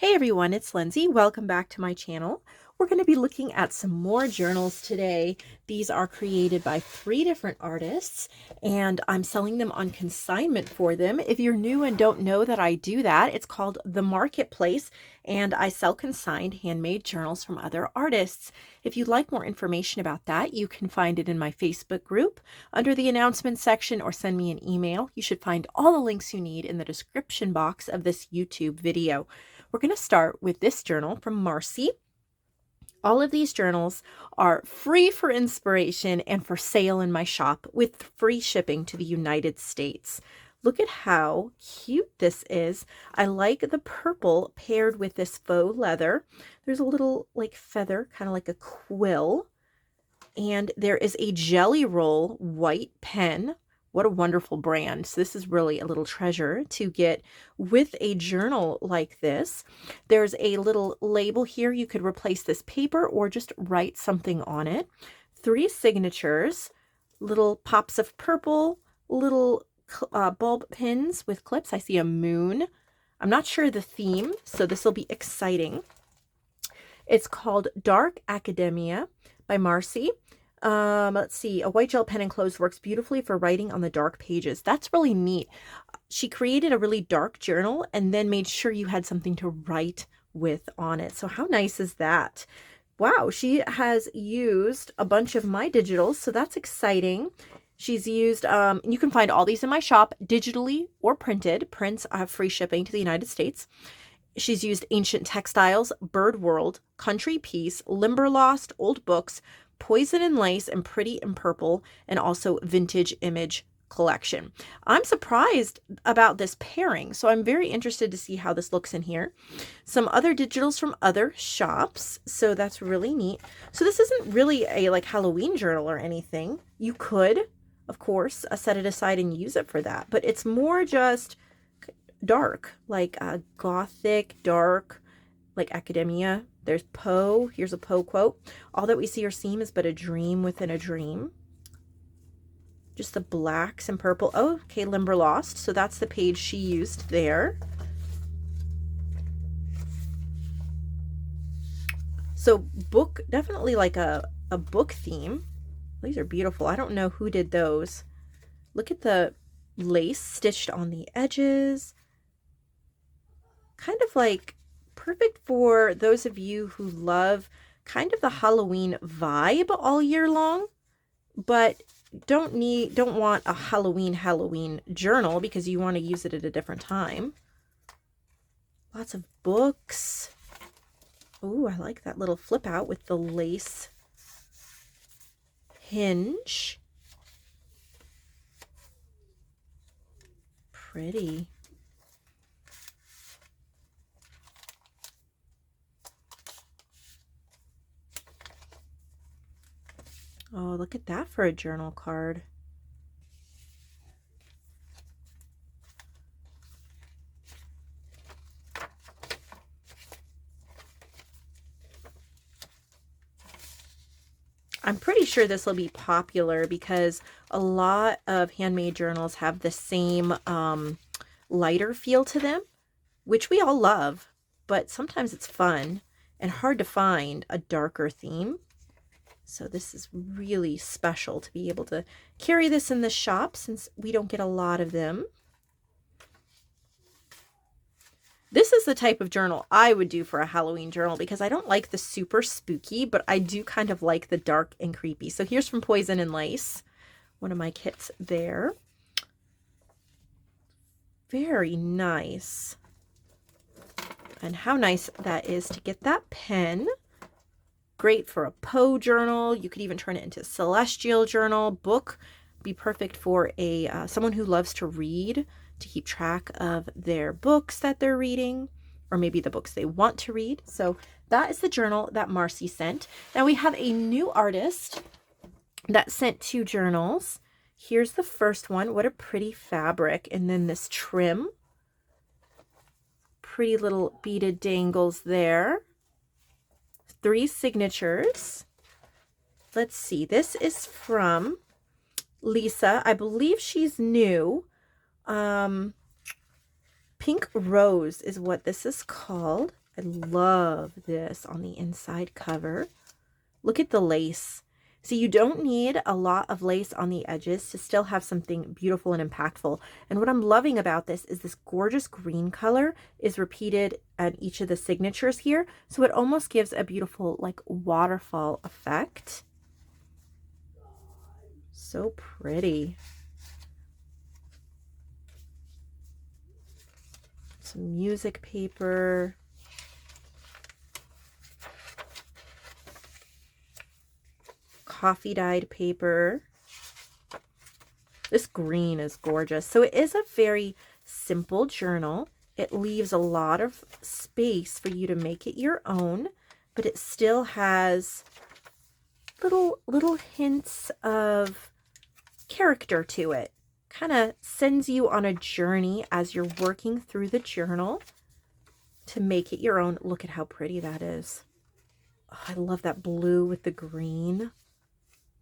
Hey everyone, it's Lindsay. Welcome back to my channel. We're going to be looking at some more journals today. These are created by 3 different artists, and I'm selling them on consignment for them. If you're new and don't know that I do that, it's called The Marketplace, and I sell consigned handmade journals from other artists. If you'd like more information about that, you can find it in my Facebook group under the announcements section or send me an email. You should find all the links you need in the description box of this YouTube video. We're going to start with this journal from Marcy. All of these journals are free for inspiration and for sale in my shop with free shipping to the United States. Look at how cute this is. I like the purple paired with this faux leather. There's a little like feather, kind of like a quill. And there is a Jelly Roll white pen. What a wonderful brand. So this is really a little treasure to get with a journal like this. There's a little label here. You could replace this paper or just write something on it. 3 signatures, little pops of purple, little bulb pins with clips. I see a moon. I'm not sure the theme, so this will be exciting. It's called Dark Academia by Marcy. Let's see, a white gel pen enclosed works beautifully for writing on the dark pages. That's really neat. She created a really dark journal and then made sure you had something to write with on it. So how nice is that? Wow, she has used a bunch of my digitals, so that's exciting. She's used, you can find all these in my shop, digitally or printed. Prints have free shipping to the United States. She's used Ancient Textiles, Bird World, Country Piece, Limberlost, Old Books, Poison and Lace, and Pretty in Purple, and also Vintage Image Collection. I'm surprised about this pairing, so I'm very interested to see how this looks in here. Some other digitals from other shops, so that's really neat. So this isn't really a like Halloween journal or anything. You could, of course, set it aside and use it for that, but it's more just dark, like gothic, dark, like academia. There's Poe. Here's a Poe quote. All that we see or seem is but a dream within a dream. Just the blacks and purple. Oh, okay, Limberlost. So that's the page she used there. So book, definitely like a book theme. These are beautiful. I don't know who did those. Look at the lace stitched on the edges. Kind of like perfect for those of you who love kind of the Halloween vibe all year long, but don't want a Halloween journal because you want to use it at a different time. Lots of books. Oh, I like that little flip out with the lace hinge. Pretty. Oh, look at that for a journal card. I'm pretty sure this will be popular because a lot of handmade journals have the same lighter feel to them, which we all love, but sometimes it's fun and hard to find a darker theme. So this is really special to be able to carry this in the shop since we don't get a lot of them. This is the type of journal I would do for a Halloween journal because I don't like the super spooky, but I do kind of like the dark and creepy. So here's from Poison and Lace, one of my kits there. Very nice. And how nice that is to get that pen. Great for a Poe journal. You could even turn it into a celestial journal. Book be perfect for a someone who loves to read, to keep track of their books that they're reading, or maybe the books they want to read. So that is the journal that Marcy sent. Now we have a new artist that sent 2 journals. Here's the first one. What a pretty fabric. And then this trim. Pretty little beaded dangles there. 3 signatures. Let's see. This is from Lisa. I believe she's new. Pink Rose is what this is called. I love this on the inside cover. Look at the lace. See, you don't need a lot of lace on the edges to still have something beautiful and impactful. And what I'm loving about this is this gorgeous green color is repeated at each of the signatures here. So it almost gives a beautiful like waterfall effect. So pretty. Some music paper. Coffee dyed paper. This green is gorgeous. So it is a very simple journal. It leaves a lot of space for you to make it your own, but it still has little hints of character to it. Kind of sends you on a journey as you're working through the journal to make it your own. Look at how pretty that is. Oh, I love that blue with the green.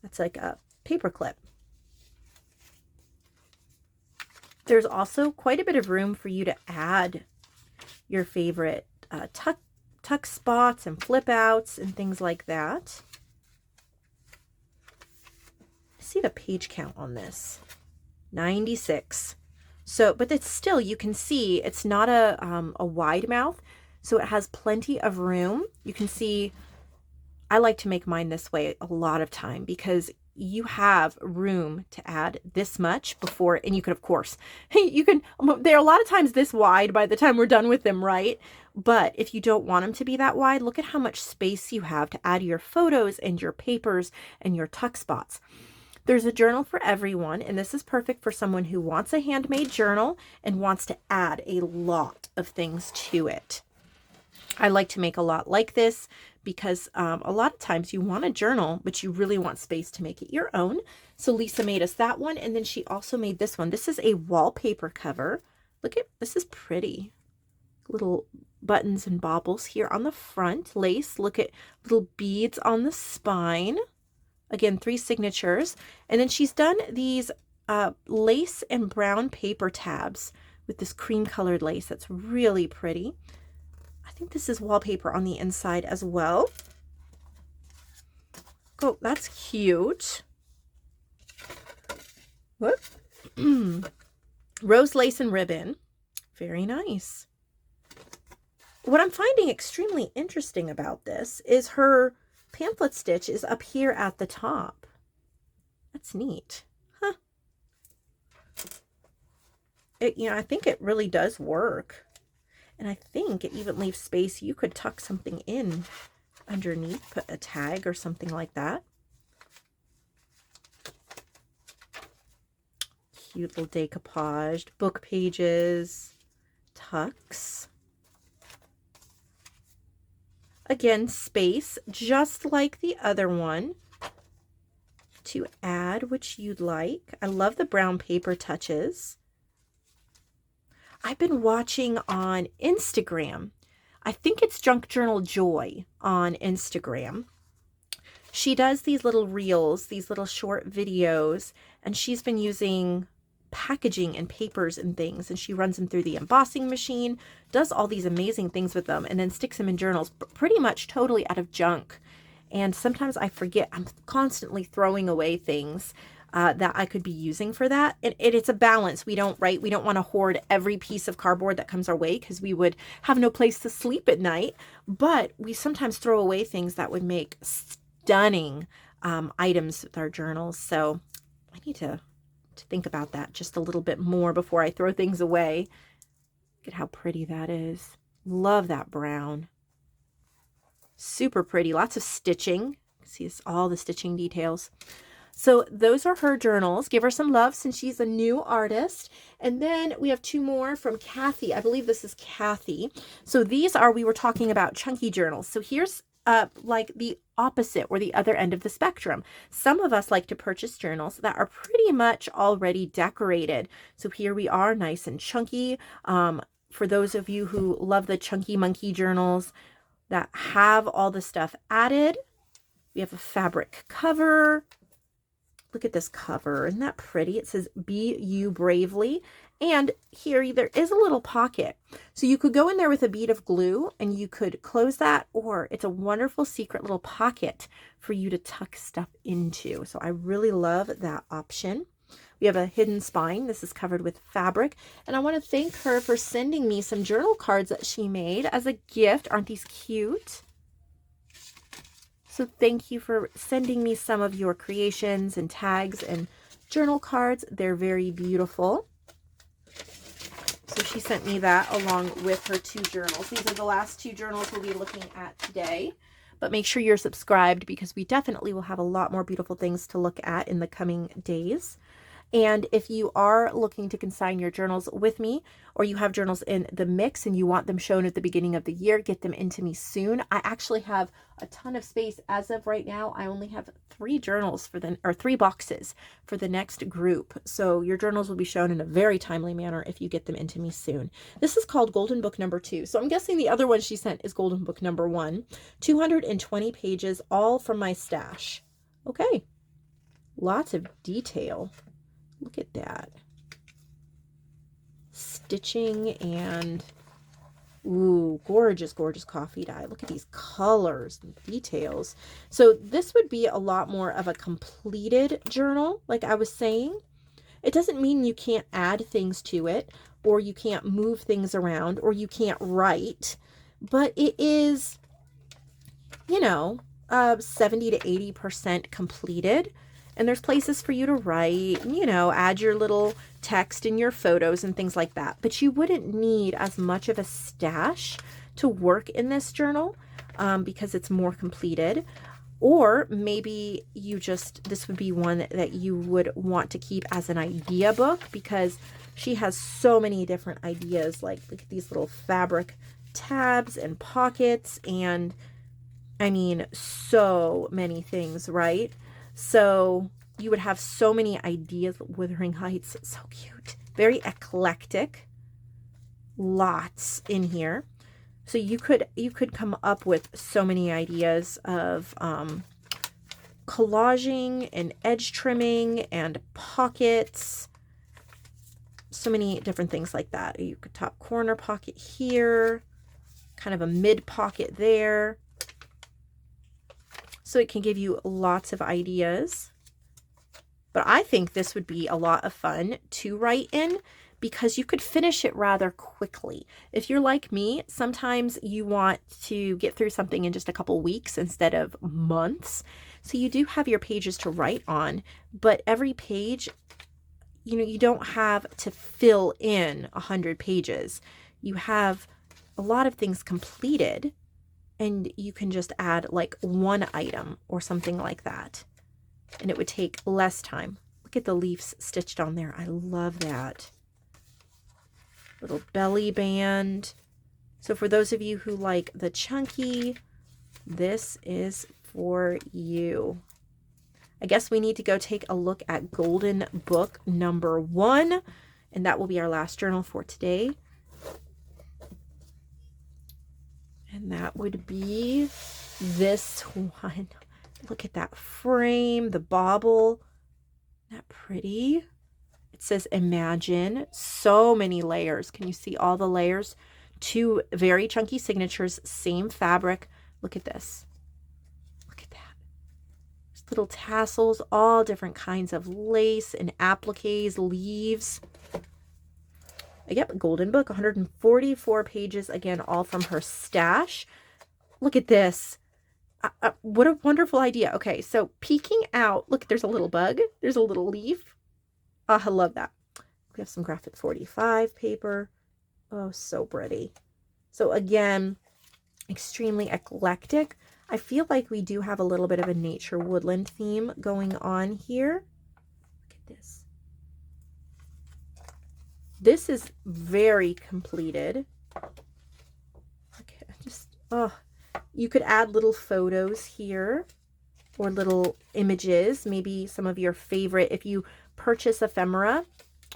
That's like a paper clip. There's also quite a bit of room for you to add your favorite tuck spots and flip outs and things like that. See the page count on this, 96. So, but it's still, you can see it's not a wide mouth, so it has plenty of room. You can see, I like to make mine this way a lot of time because you have room to add this much before, and you can, of course, you can, they're a lot of times this wide by the time we're done with them, right? But if you don't want them to be that wide, look at how much space you have to add your photos and your papers and your tuck spots. There's a journal for everyone, and this is perfect for someone who wants a handmade journal and wants to add a lot of things to it. I like to make a lot like this because a lot of times you want a journal, but you really want space to make it your own. So Lisa made us that one, and then she also made this one. This is a wallpaper cover. Look at, this is pretty. Little buttons and baubles here on the front, lace. Look at little beads on the spine. Again, 3 signatures. And then she's done these lace and brown paper tabs with this cream colored lace. That's really pretty. I think this is wallpaper on the inside as well. Oh, that's cute. Whoop. Rose lace and ribbon. Very nice. What I'm finding extremely interesting about this is her pamphlet stitch is up here at the top. That's neat. Huh. I think it really does work. And I think it even leaves space. You could tuck something in underneath, put a tag or something like that. Cute little decoupaged book pages, tucks. Again, space, just like the other one, to add what you'd like. I love the brown paper touches. I've been watching on Instagram. I think it's Junk Journal Joy on Instagram. She does these little reels, these little short videos, and she's been using packaging and papers and things, and she runs them through the embossing machine, does all these amazing things with them, and then sticks them in journals pretty much totally out of junk. And sometimes I forget, I'm constantly throwing away things that I could be using for that. And it's a balance. We don't want to hoard every piece of cardboard that comes our way because we would have no place to sleep at night. But we sometimes throw away things that would make stunning items with our journals. So I need to think about that just a little bit more before I throw things away. Look at how pretty that is. Love that brown. Super pretty. Lots of stitching. See all the stitching details. So those are her journals. Give her some love since she's a new artist. And then we have 2 more from Kathy. I believe this is Kathy. So these are, we were talking about chunky journals. So here's like the opposite or the other end of the spectrum. Some of us like to purchase journals that are pretty much already decorated. So here we are, nice and chunky. For those of you who love the chunky monkey journals that have all the stuff added, we have a fabric cover. Look at this cover. Isn't that pretty? It says, "Be You Bravely." And here there is a little pocket. So you could go in there with a bead of glue and you could close that, or it's a wonderful secret little pocket for you to tuck stuff into. So I really love that option. We have a hidden spine. This is covered with fabric. And I want to thank her for sending me some journal cards that she made as a gift. Aren't these cute? So thank you for sending me some of your creations and tags and journal cards. They're very beautiful. So she sent me that along with her 2 journals. These are the last 2 journals we'll be looking at today. But make sure you're subscribed because we definitely will have a lot more beautiful things to look at in the coming days. And if you are looking to consign your journals with me, or you have journals in the mix and you want them shown at the beginning of the year, get them into me soon. I actually have a ton of space. As of right now, I only have 3 journals or 3 boxes for the next group. So your journals will be shown in a very timely manner if you get them into me soon. This is called Golden Book number 2. So I'm guessing the other one she sent is Golden Book number 1. 220 pages, all from my stash. Okay. Lots of detail. Look at that. Stitching and, ooh, gorgeous, gorgeous coffee dye. Look at these colors and details. So this would be a lot more of a completed journal, like I was saying. It doesn't mean you can't add things to it, or you can't move things around, or you can't write, but it is, you know, 70 to 80% completed. And there's places for you to write, you know, add your little text and your photos and things like that. But you wouldn't need as much of a stash to work in this journal because it's more completed. Or maybe this would be one that you would want to keep as an idea book because she has so many different ideas. Like, look at these little fabric tabs and pockets and, I mean, so many things, right? So you would have so many ideas. Wuthering Heights, so cute. Very eclectic. Lots in here. So you could come up with so many ideas of collaging and edge trimming and pockets. So many different things like that. You could top corner pocket here. Kind of a mid pocket there. So it can give you lots of ideas. But I think this would be a lot of fun to write in because you could finish it rather quickly. If you're like me, sometimes you want to get through something in just a couple weeks instead of months. So you do have your pages to write on, but every page, you know, you don't have to fill in 100 pages. You have a lot of things completed. And you can just add like 1 item or something like that. And it would take less time. Look at the leaves stitched on there. I love that. Little belly band. So for those of you who like the chunky, this is for you. I guess we need to go take a look at Golden Book number 1. And that will be our last journal for today. And that would be this one. Look at that frame, the bauble. Isn't that pretty? It says Imagine. So many layers. Can you see all the layers? 2 very chunky signatures, same fabric. Look at this. Look at that. There's little tassels, all different kinds of lace and appliques, leaves. Yep, Golden Book, 144 pages, again, all from her stash. Look at this. What a wonderful idea. Okay, so peeking out, look, there's a little bug. There's a little leaf. I love that. We have some graphic 45 paper. Oh, so pretty. So again, extremely eclectic. I feel like we do have a little bit of a nature woodland theme going on here. Look at this. This is very completed. Okay, you could add little photos here or little images, maybe some of your favorite. If you purchase ephemera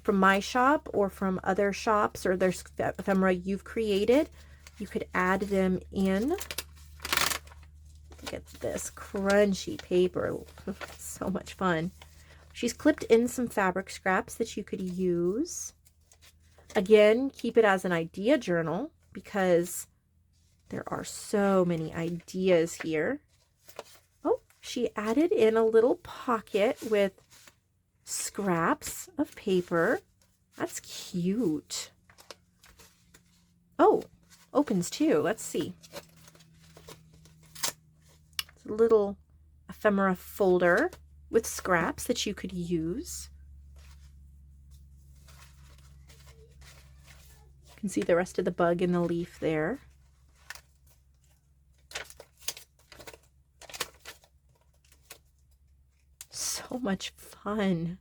from my shop or from other shops, or there's ephemera you've created, you could add them in. Look at this crunchy paper. So much fun. She's clipped in some fabric scraps that you could use. Again, keep it as an idea journal because there are so many ideas here. Oh, she added in a little pocket with scraps of paper. That's cute. Oh, opens too. Let's see. It's a little ephemera folder with scraps that you could use. You can see the rest of the bug in the leaf there. So much fun.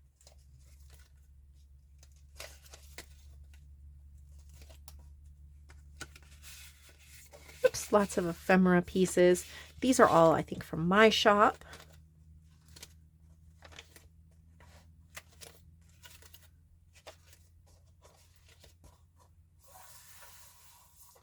Oops, lots of ephemera pieces. These are all, I think, from my shop.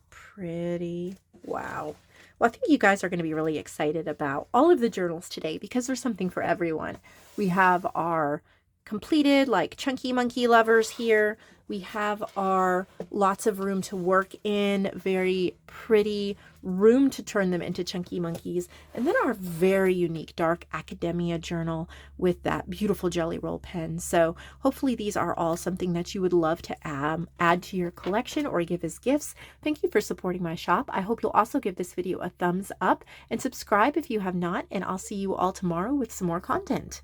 Pretty. Wow. Well, I think you guys are going to be really excited about all of the journals today because there's something for everyone. We have our completed, like, chunky monkey lovers here. We have our lots of room to work in, very pretty room to turn them into chunky monkeys. And then our very unique dark academia journal with that beautiful jelly roll pen. So hopefully these are all something that you would love to add to your collection or give as gifts. Thank you for supporting my shop. I hope you'll also give this video a thumbs up and subscribe if you have not, and I'll see you all tomorrow with some more content.